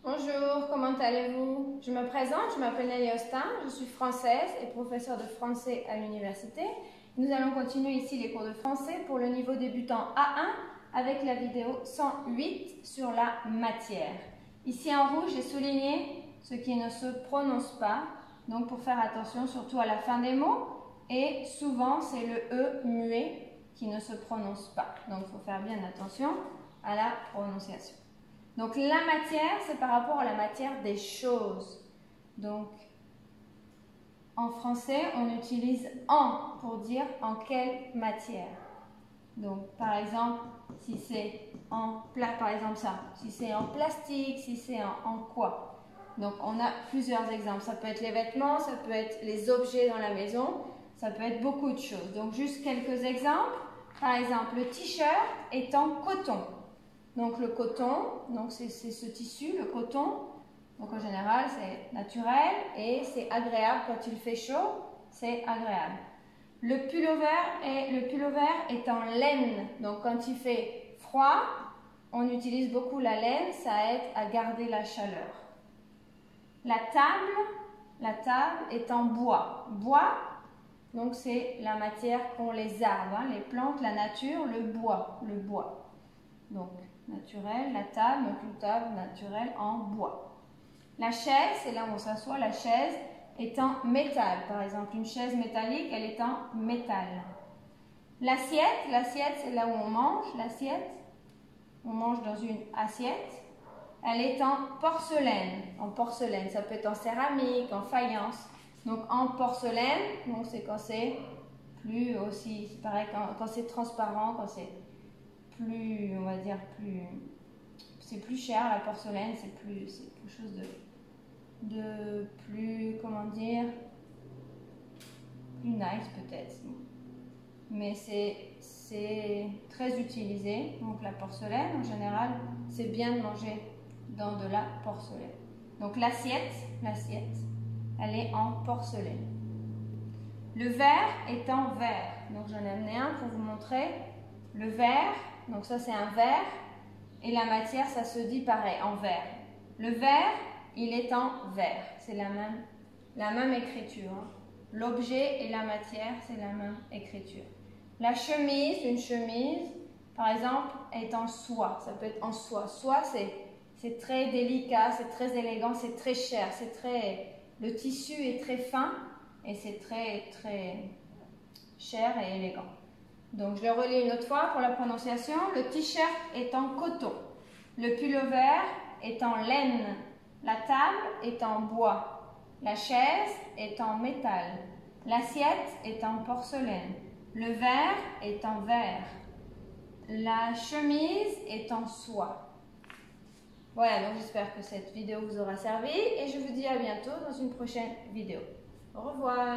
Bonjour, comment allez-vous? Je me présente, je m'appelle Nelly Austin, je suis française et professeure de français à l'université. Nous allons continuer ici les cours de français pour le niveau débutant A1 avec la vidéo 108 sur la matière. Ici en rouge, j'ai souligné ce qui ne se prononce pas, donc pour faire attention surtout à la fin des mots, et souvent c'est le E muet qui ne se prononce pas. Donc il faut faire bien attention à la prononciation. Donc la matière, c'est par rapport à la matière des choses. Donc en français, on utilise en pour dire en quelle matière. Donc par exemple, si c'est en si c'est en plastique, si c'est en quoi. Donc on a plusieurs exemples. Ça peut être les vêtements, ça peut être les objets dans la maison, ça peut être beaucoup de choses. Donc juste quelques exemples. Par exemple, le t-shirt est en coton. Donc le coton, c'est ce tissu, le coton. Donc en général, c'est naturel et c'est agréable quand il fait chaud, c'est agréable. Le pullover est en laine. Donc quand il fait froid, on utilise beaucoup la laine, ça aide à garder la chaleur. La table est en bois. Bois, donc c'est la matière qu'ont les arbres, les plantes, la nature, le bois. Donc naturel, la table, donc une table naturelle en bois. La chaise, c'est là où on s'assoit, la chaise est en métal. Par exemple, une chaise métallique, elle est en métal. L'assiette, c'est là où on mange, l'assiette. On mange dans une assiette. Elle est en porcelaine. En porcelaine, ça peut être en céramique, en faïence. Donc en porcelaine, c'est quand c'est plus aussi, c'est pareil, quand c'est transparent, quand c'est plus, on va dire, c'est plus cher la porcelaine, c'est quelque chose de plus, comment dire, plus nice peut-être. Mais c'est très utilisé, donc la porcelaine en général, c'est bien de manger dans de la porcelaine. Donc l'assiette, elle est en porcelaine. Le verre est en verre, donc j'en ai amené un pour vous montrer. Le verre, donc ça c'est un verre, et la matière ça se dit pareil, en verre. Le verre, il est en verre, c'est la même écriture. L'objet et la matière, c'est la même écriture. La chemise, une chemise, par exemple, est en soie, ça peut être en soie. Soie, c'est très délicat, c'est très élégant, c'est très cher, le tissu est très fin et c'est très cher et élégant. Donc je le relis une autre fois pour la prononciation. Le t-shirt est en coton. Le pullover est en laine. La table est en bois. La chaise est en métal. L'assiette est en porcelaine. Le verre est en verre. La chemise est en soie. Voilà, donc j'espère que cette vidéo vous aura servi et je vous dis à bientôt dans une prochaine vidéo. Au revoir.